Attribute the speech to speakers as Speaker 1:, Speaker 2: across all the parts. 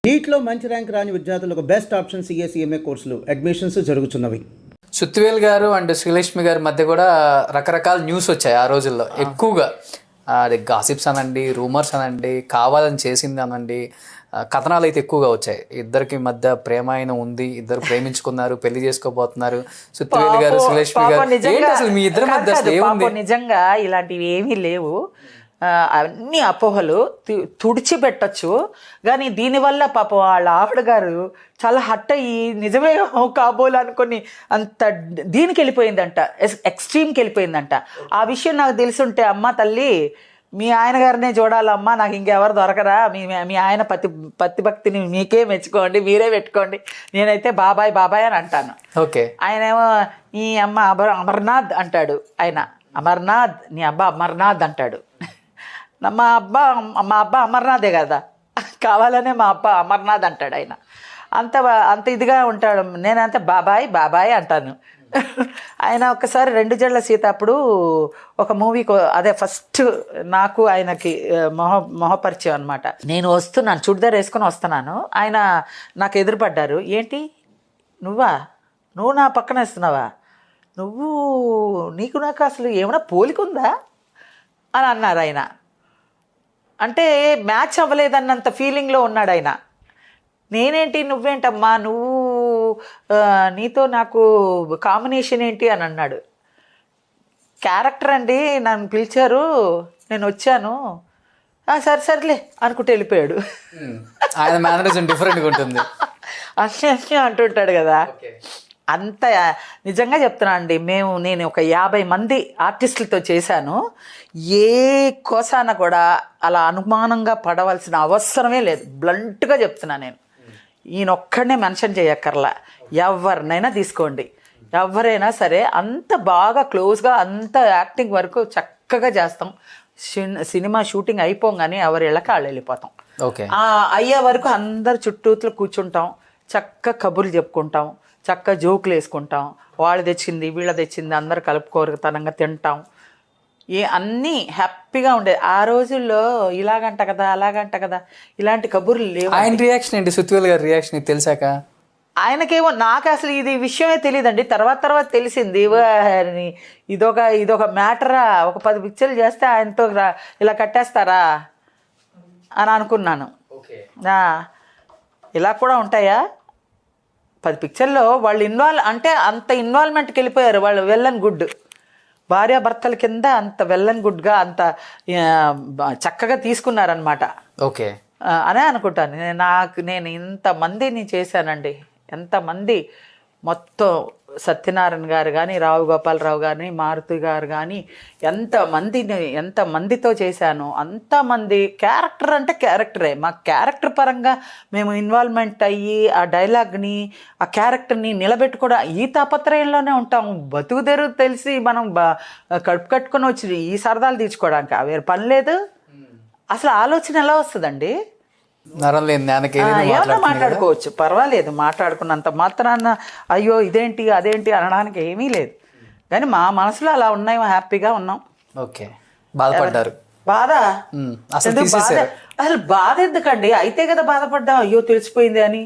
Speaker 1: నీట్లో మంచి ర్యాంక్ రాని విద్యార్థులకు బెస్ట్ ఆప్షన్ సిఎస్ఈఎంఏ కోర్సులు అడ్మిషన్స్ జరుగుతున్నవి.
Speaker 2: సుత్తివేల్ గారు అండ్ శ్రీలక్ష్మి గారి మధ్య కూడా రకరకాల న్యూస్ వచ్చాయి ఆ రోజుల్లో. ఎక్కువగా అది గాసిప్స్ అనండి, రూమర్స్ అనండి, కావాలని చేసింది అనండి, కథనాలు అయితే ఎక్కువగా వచ్చాయి. ఇద్దరికి మధ్య ప్రేమాయణ ఉంది, ఇద్దరు ప్రేమించుకున్నారు, పెళ్లి చేసుకోబోతున్నారు. సుత్తివేల్ గారు, శ్రీలక్ష్మి గారు, ఏంటి అసలు మీ ఇద్దరి మధ్య అసలు ఏముంది?
Speaker 3: నిజంగా ఇలాంటివి ఏమీ లేవు. అన్ని అపోహలు తుడిచిపెట్టచ్చు. కానీ దీనివల్ల పాపం వాళ్ళ ఆవిడ గారు చాలా హట్ అయ్యి నిజమే కాబోలు అనుకొని అంత దీనికి వెళ్ళిపోయిందంట, ఎక్స్ట్రీమ్కి వెళ్ళిపోయిందంట. ఆ విషయం నాకు తెలుసుంటే, అమ్మ తల్లి మీ ఆయన గారినే చూడాలమ్మా, నాకు ఇంకెవరు దొరకరా, మీ ఆయన పతిభక్తిని మీకే మెచ్చుకోండి, మీరే పెట్టుకోండి, నేనైతే బాబాయ్ బాబాయ్ అని అంటాను.
Speaker 2: ఓకే.
Speaker 3: ఆయన ఏమో ఈ అమ్మ అమర్నాథ్ అంటాడు, ఆయన అమర్నాథ్, నీ అబ్బా అమర్నాథ్ అంటాడు. మా అబ్బా అమర్నాథే కదా, కావాలనే మా అబ్బా అమర్నాథ్ అంటాడు. ఆయన అంత ఇదిగా ఉంటాడు. నేనంతే బాబాయ్ బాబాయ్ అంటాను. ఆయన ఒకసారి 2 జడ్ల సీత అప్పుడు ఒక మూవీకి, అదే ఫస్ట్ నాకు ఆయనకి మొహపరిచయం అనమాట. నేను వస్తున్నాను, చుడిదార్ వేసుకొని వస్తున్నాను, ఆయన నాకు ఎదురుపడ్డారు. ఏంటి నువ్వు నా పక్కన వేస్తున్నావా, నీకు నాకు అసలు ఏమైనా పోలికుందా అని అన్నారు ఆయన. అంటే మ్యాచ్ అవ్వలేదన్నంత ఫీలింగ్లో ఉన్నాడు ఆయన. నేనేంటి నువ్వేంటమ్మా, నీతో నాకు కాంబినేషన్ ఏంటి అని అన్నాడు. క్యారెక్టర్ అండి, నన్ను పిలిచారు, నేను వచ్చాను, సర్లే అనుకుంటే వెళ్ళిపోయాడు.
Speaker 2: ఆయన మేనరిజం డిఫరెంట్గా ఉంటుంది,
Speaker 3: అన్నీ అంటుంటాడు కదా. అంత నిజంగా చెప్తున్నా అండి, నేను ఒక 50 మంది ఆర్టిస్టులతో చేశాను. ఏ కోసాన కూడా అలా అనుమానంగా పడవలసిన అవసరమే లేదు. బ్లంట్గా చెప్తున్నా నేను. ఈయనొక్కడనే మెన్షన్ చేయక్కర్లా, ఎవరినైనా తీసుకోండి, ఎవరైనా సరే అంత బాగా క్లోజ్గా అంత యాక్టింగ్ వరకు చక్కగా చేస్తాం. సినిమా షూటింగ్ అయిపోగానే ఎవరి ఇళ్ళకి వాళ్ళు వెళ్ళిపోతాం. అయ్యే వరకు అందరు చుట్టూతో కూర్చుంటాం, చక్క కబుర్లు చెప్పుకుంటాం, చక్క జోకులు వేసుకుంటాం, వాళ్ళు తెచ్చింది వీళ్ళ తెచ్చింది అందరు కలుపుకోరతనంగా తింటాం. అన్నీ హ్యాపీగా ఉండేది. ఆ రోజుల్లో ఇలాగంట కదా అలాగంట కదా ఇలాంటి కబుర్లు లేవు.
Speaker 2: ఆయన రియాక్షన్ ఏంటి, సుత్తివేల్ గారి రియాక్షన్ తెలిసాక?
Speaker 3: ఆయనకేమో, నాకు అసలు ఇది విషయమే తెలియదండి, తర్వాత తెలిసింది. ఇదొక మ్యాటరా, ఒక 10 పిక్చర్లు చేస్తే ఆయనతో ఇలా కట్టేస్తారా అని అనుకున్నాను. ఇలా కూడా ఉంటాయా 10 పిక్చర్లో వాళ్ళు అంటే అంత ఇన్వాల్వ్మెంట్కి వెళ్ళిపోయారు వాళ్ళు. వెల్ అండ్ గుడ్ భార్యాభర్తల కింద అంత వెల్ అండ్ గుడ్గా అంత చక్కగా తీసుకున్నారనమాట.
Speaker 2: ఓకే
Speaker 3: అనే అనుకుంటాను. నేను ఇంతమందిని చేశానండి, ఎంతమంది, మొత్తం సత్యనారాయణ గారు కానీ, రావు గోపాలరావు గారిని, మారుతి గారు కానీ, ఎంతమందితో చేశాను. అంతమంది క్యారెక్టర్ అంటే క్యారెక్టరే. మా క్యారెక్టర్ పరంగా మేము ఇన్వాల్వ్మెంట్ అయ్యి ఆ డైలాగ్ని, ఆ క్యారెక్టర్ని నిలబెట్టుకోవడం, ఈ తాపత్రయంలోనే ఉంటాము. బతుకు తెరుగు తెలిసి మనం కడుపు కట్టుకొని వచ్చి ఈ సరదాలు తీర్చుకోవడానికి వేరే పని లేదు. అసలు ఆలోచన ఎలా వస్తుందండి? ఏమన్నా మాట్లాడుకోవచ్చు, పర్వాలేదు, మాట్లాడుకున్నంత మాత్రాన అయ్యో ఇదేంటి అదేంటి అనడానికి ఏమీ లేదు. కానీ మా మనసులో అలా ఉన్నాయి, హ్యాపీగా ఉన్నాం.
Speaker 2: ఓకే. బాధపడ్డారు?
Speaker 3: అసలు బాధ ఎందుకండి, అయితే కదా బాధపడ్డాం, అయ్యో తెలిసిపోయింది అని.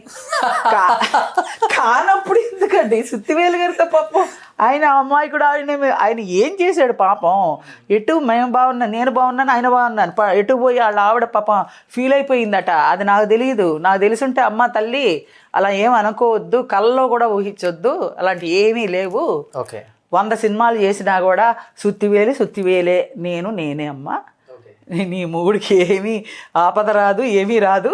Speaker 3: కానప్పుడు ఎందుకండి? సుత్తివేలు గారితో పాపం ఆయన అమ్మాయి కూడా ఆయన ఏం చేశాడు పాపం. ఎటు మేము బాగున్నాను, నేను బాగున్నాను, ఆయన బాగున్నాను, ఎటు పోయి వాళ్ళ ఆవిడ పాపం ఫీల్ అయిపోయిందట. అది నాకు తెలియదు. నాకు తెలిసుంటే అమ్మ తల్లి అలా ఏం అనుకోవద్దు, కళ్ళలో కూడా ఊహించొద్దు, అలాంటి ఏమీ లేవు.
Speaker 2: ఓకే.
Speaker 3: 100 సినిమాలు చేసినా కూడా సుత్తివేలే, నేనే అమ్మ, నీ మూడికి ఏమీ ఆపద రాదు, ఏమీ రాదు,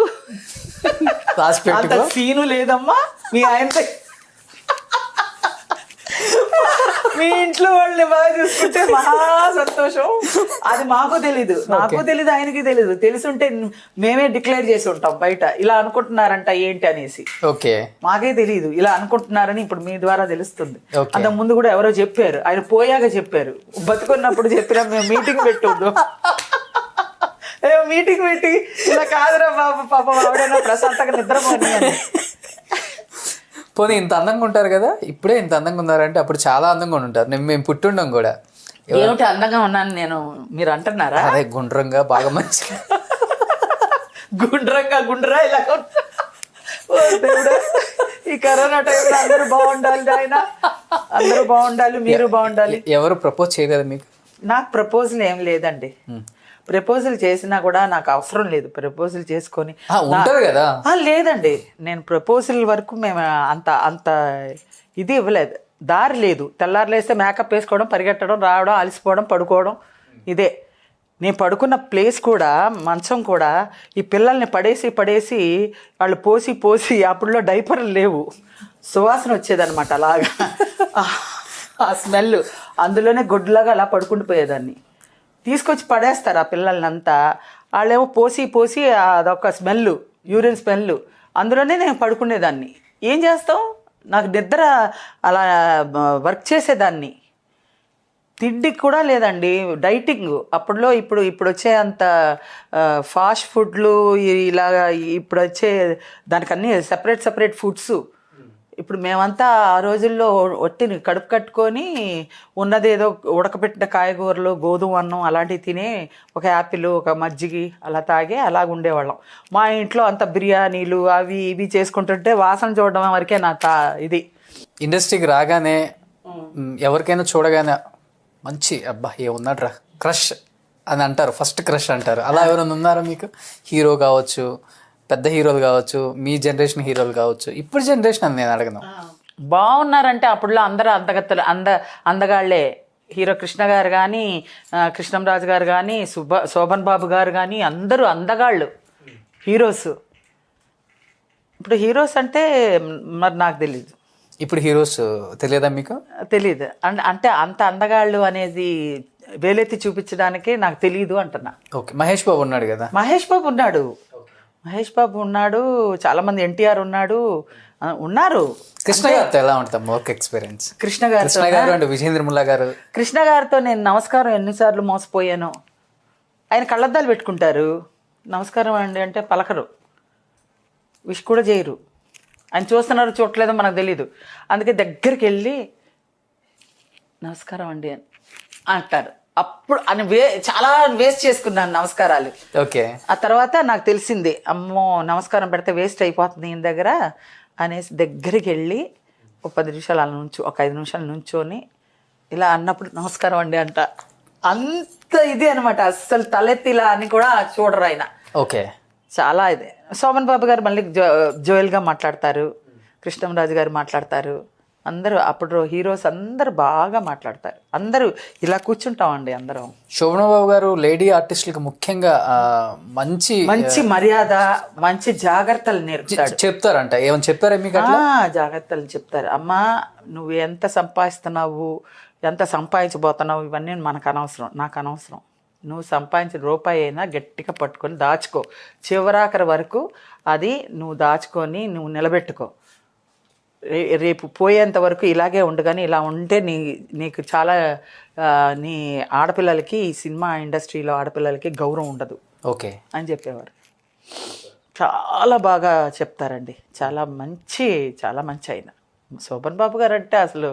Speaker 3: అంత సీను లేదమ్మా మీ ఆయనతో. మీ ఇంట్లో వాళ్ళని బాగా చూసుకుంటే మహా సంతోషం. అది మాకు తెలీదు, నాకు తెలీదు, ఆయనకి తెలీదు. తెలుసుంటే మేమే డిక్లేర్ చేసి ఉంటాం బయట, ఇలా అనుకుంటున్నారంట ఏంటి అనేసి.
Speaker 2: ఓకే.
Speaker 3: మాకే తెలీదు ఇలా అనుకుంటున్నారని, ఇప్పుడు మీ ద్వారా తెలుస్తుంది. అంత ముందు కూడా ఎవరో చెప్పారు, ఆయన పోయాక చెప్పారు. బతుకున్నప్పుడు చెప్పినా మేము మీటింగ్ పెట్టొద్దు, మీటింగ్ పెట్టి ఇలా కాదురా బాబు పాపం ఆవిడైనా ప్రశాంతంగా నిద్రపోని అని.
Speaker 2: పోనీ ఇంత అందంగా ఉంటారు కదా, ఇప్పుడే ఇంత అందంగా ఉన్నారంటే అప్పుడు చాలా అందంగా ఉంటారు. మేము పుట్టుండం కూడా.
Speaker 3: ఏమిటి అందంగా ఉన్నాను నేను, మీరు అంటున్నారా?
Speaker 2: అదే గుండ్రంగా బాగా మంచిగా
Speaker 3: గుండ్రా ఇలా దేవుడా, ఈ కరోనా టైంలో అందరూ బాగుండాలి ఆయన, అందరూ బాగుండాలి, మీరు బాగుండాలి.
Speaker 2: ఎవరు ప్రపోజ్ చేయలేదు మీకు?
Speaker 3: నాకు ప్రపోజల్ ఏం లేదండి. ప్రపోజల్ చేసినా కూడా నాకు అవసరం లేదు. ప్రపోజల్ చేసుకొని
Speaker 2: ఉంటారు కదా.
Speaker 3: లేదండి, నేను ప్రపోజల్ వరకు మేము అంత అంత ఇది ఇవ్వలేదు. దారి లేదు. తెల్లారు లేస్తే మేకప్ వేసుకోవడం, పరిగెట్టడం, రావడం, అలసిపోవడం, పడుకోవడం, ఇదే. నేను పడుకున్న ప్లేస్ కూడా, మంచం కూడా ఈ పిల్లల్ని పడేసి వాళ్ళు పోసి అప్పుడులో డైపర్లు లేవు, సువాసన వచ్చేదన్నమాట అలాగా. ఆ స్మెల్, అందులోనే గుడ్లాగా అలా పడుకుంటూ పోయేదాన్ని. తీసుకొచ్చి పడేస్తారు ఆ పిల్లల్ని అంతా. వాళ్ళేమో పోసి అదొక స్మెల్, యూరిన్ స్మెల్, అందులోనే నేను పడుకునేదాన్ని. ఏం చేస్తాం, నాకు నిద్ర అలా వర్క్ చేసేదాన్ని. తిండి కూడా లేదండి, డైటింగ్ అప్పుడులో. ఇప్పుడు వచ్చే అంత ఫాస్ట్ ఫుడ్లు ఇలాగా ఇప్పుడు వచ్చే దానికన్నీ సెపరేట్ ఫుడ్స్. ఇప్పుడు మేమంతా ఆ రోజుల్లో ఒట్టిని కడుపు కట్టుకొని ఉన్నదేదో ఉడకబెట్టిన కాయగూరలు, గోధుమ అన్నం అలాంటివి తినే, ఒక యాపిల్, ఒక మజ్జిగి అలా తాగే అలాగ ఉండేవాళ్ళం. మా ఇంట్లో అంత బిర్యానీలు అవి ఇవి చేసుకుంటుంటే వాసన చూడడం వరకే నా ఇది.
Speaker 2: ఇండస్ట్రీకి రాగానే ఎవరికైనా చూడగానే మంచి అబ్బా ఏమున్నాడ్రా క్రష్ అని అంటారు, ఫస్ట్ క్రష్ అంటారు. అలా ఎవరైనా ఉన్నారా మీకు? హీరో కావచ్చు, పెద్ద హీరోలు కావచ్చు, మీ జనరేషన్ హీరోలు కావచ్చు, ఇప్పుడు జనరేషన్ అని నేను అడగను.
Speaker 3: బాగున్నారంటే అప్పుడులో అందరూ అందగాళ్లే. హీరో కృష్ణ గారు కానీ, కృష్ణంరాజు గారు కానీ, శోభన్ బాబు గారు కానీ, అందరూ అందగాళ్ళు హీరోస్. ఇప్పుడు హీరోస్ అంటే మరి నాకు తెలీదు.
Speaker 2: ఇప్పుడు హీరోస్ తెలియదా మీకు?
Speaker 3: తెలీదు అంటే అంత అందగాళ్ళు అనేది వేలెత్తి చూపించడానికి నాకు తెలియదు అంటున్నా.
Speaker 2: ఓకే, మహేష్ బాబు ఉన్నాడు కదా.
Speaker 3: మహేష్ బాబు ఉన్నాడు, చాలా మంది, ఎన్టీఆర్ ఉన్నారు.
Speaker 2: కృష్ణ గారితో ఎలా ఉంటుంది వర్క్ ఎక్స్పీరియన్స్?
Speaker 3: కృష్ణ గారు
Speaker 2: అండ్ విజేంద్ర ముల్లా గారు.
Speaker 3: కృష్ణ గారితో నేను నమస్కారం ఎన్నిసార్లు మోసపోయాను. ఆయన కళ్ళద్దాలు పెట్టుకుంటారు, నమస్కారం అండి అంటే పలకరు, విష్ కూడా చేయరు. ఆయన చూస్తున్నారు చూడలేదో మనకు తెలీదు. అందుకే దగ్గరికి వెళ్ళి నమస్కారం అండి అని అంటారు. అప్పుడు అని చాలా వేస్ట్ చేసుకున్నాను నమస్కారాలు.
Speaker 2: ఓకే.
Speaker 3: ఆ తర్వాత నాకు తెలిసింది, అమ్మో నమస్కారం పెడితే వేస్ట్ అయిపోతుంది ఈయన దగ్గర అనేసి దగ్గరికి వెళ్ళి ఒక 10 నిమిషాలు అలా ఒక 5 నిమిషాలు నుంచొని ఇలా అన్నప్పుడు నమస్కారం అండి అంట. అంత ఇది అనమాట, అస్సలు తలెత్తి ఇలా అని కూడా చూడరు ఆయన.
Speaker 2: ఓకే,
Speaker 3: చాలా ఇదే. శోభన్ బాబు గారు మళ్ళీ జోయల్గా మాట్లాడతారు, కృష్ణంరాజు గారు మాట్లాడతారు, అందరూ అప్పుడు హీరోస్ అందరూ బాగా మాట్లాడతారు. అందరూ ఇలా కూర్చుంటామండి అందరం.
Speaker 2: శోభన్ బాబు గారు లేడీ ఆర్టిస్టులకు ముఖ్యంగా మంచి
Speaker 3: మర్యాద, మంచి జాగ్రత్తలు నేర్పుతాడు.
Speaker 2: చెప్తారంట. ఏమని చెప్పారా మీకు?
Speaker 3: జాగ్రత్తలు చెప్తారు. అమ్మా నువ్వు ఎంత సంపాదిస్తున్నావు, ఎంత సంపాదించబోతున్నావు, ఇవన్నీ మనకు అనవసరం, నాకు అనవసరం. నువ్వు సంపాదించిన రూపాయి అయినా గట్టిగా పట్టుకొని దాచుకో, చివరాఖరి వరకు అది నువ్వు దాచుకొని నువ్వు నిలబెట్టుకో. రేపు పోయేంత వరకు ఇలాగే ఉండు, కానీ ఇలా ఉంటే నీకు చాలా నీ ఆడపిల్లలకి, ఈ సినిమా ఇండస్ట్రీలో ఆడపిల్లలకి గౌరవం ఉండదు.
Speaker 2: ఓకే
Speaker 3: అని చెప్పేవారు. చాలా బాగా చెప్తారండి, చాలా మంచి ఆయన. శోభన్ బాబు గారు అంటే అసలు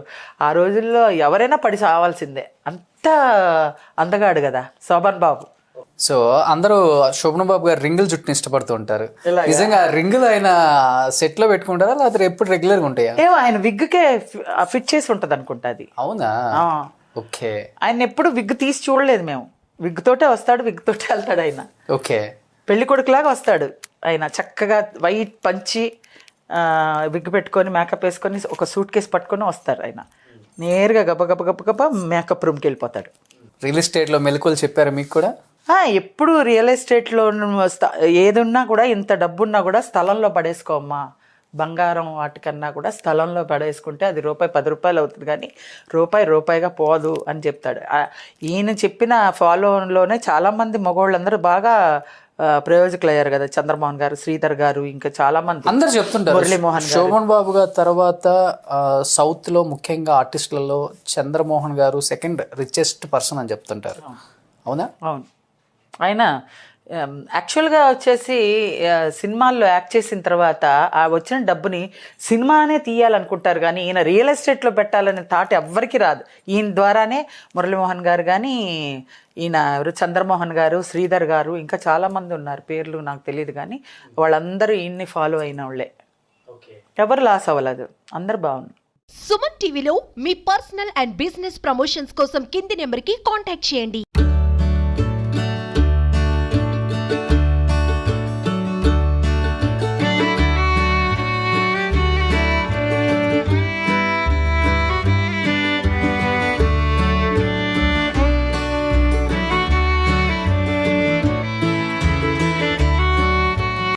Speaker 3: ఆ రోజుల్లో ఎవరైనా పడి సావాల్సిందే, అంత అందగాడు కదా శోభన్ బాబు.
Speaker 2: సో అందరూ శోభన్ బాబు గారు రింగులు జుట్టుని ఇష్టపడుతూ ఉంటారు. నిజంగా రింగులు ఆయన సెట్ లో పెట్టుకుంటారా లేకపోతే ఎప్పుడు రెగ్యులర్ గా ఉంటాయా?
Speaker 3: ఏమో ఆయన విగ్కే ఫిట్ చేసి ఉంటది అనుకుంటా అది.
Speaker 2: అవునా? ఓకే.
Speaker 3: ఆయన ఎప్పుడు విగ్ తీసి చూడలేదు మేము. విగ్ తోటే వస్తాడు, విగ్ తోటే వెళ్తాడు ఆయన.
Speaker 2: ఓకే.
Speaker 3: పెళ్లి కొడుకులాగా వస్తాడు ఆయన, చక్కగా వైట్ పంచి విగ్ పెట్టుకొని మేకప్ వేసుకొని ఒక సూట్ కేసు పట్టుకొని వస్తారు ఆయన. నేరుగా గబ మేకప్ రూమ్కి వెళ్ళిపోతాడు.
Speaker 2: రియల్ ఎస్టేట్లో మెలకువలు చెప్పారు మీకు కూడా?
Speaker 3: ఎప్పుడు రియల్ ఎస్టేట్లో ఏదున్నా కూడా, ఇంత డబ్బున్నా కూడా స్థలంలో పడేసుకోమ్మా, బంగారం వాటికన్నా కూడా స్థలంలో పడేసుకుంటే అది రూపాయి 10 రూపాయలు అవుతుంది, కానీ రూపాయిగా పోదు అని చెప్తాడు. ఈయన చెప్పిన ఫాలోలోనే చాలామంది మగవాళ్ళందరూ బాగా ప్రయోజకులు అయ్యారు కదా. చంద్రమోహన్ గారు, శ్రీధర్ గారు, ఇంకా చాలా మంది
Speaker 2: అందరు చెప్తుంటారు.
Speaker 3: మురళీమోహన్ గారు.
Speaker 2: శోభన్ బాబు గారు తర్వాత సౌత్ లో ముఖ్యంగా ఆర్టిస్టులలో చంద్రమోహన్ గారు సెకండ్ రిచెస్ట్ పర్సన్ అని చెప్తుంటారు. అవునా?
Speaker 3: అవును. ఆయన యాక్చువల్గా వచ్చేసి సినిమాల్లో యాక్ట్ చేసిన తర్వాత ఆ వచ్చిన డబ్బుని సినిమానే తీయాలనుకుంటారు, కానీ ఈయన రియల్ ఎస్టేట్లో పెట్టాలనే థాట్ ఎవ్వరికి రాదు. ఈయన ద్వారానే మురళీమోహన్ గారు కానీ, ఈయన చంద్రమోహన్ గారు, శ్రీధర్ గారు, ఇంకా చాలామంది ఉన్నారు, పేర్లు నాకు తెలియదు, కానీ వాళ్ళందరూ ఈయన్ని ఫాలో అయిన వాళ్ళే. ఎవరు లాస్ అవ్వలేదు, అందరు బాగున్నారు.
Speaker 4: సుమన్ టీవీలో మీ పర్సనల్ అండ్ బిజినెస్ ప్రమోషన్స్ కోసం కింది నెంబర్కి కాంటాక్ట్ చేయండి.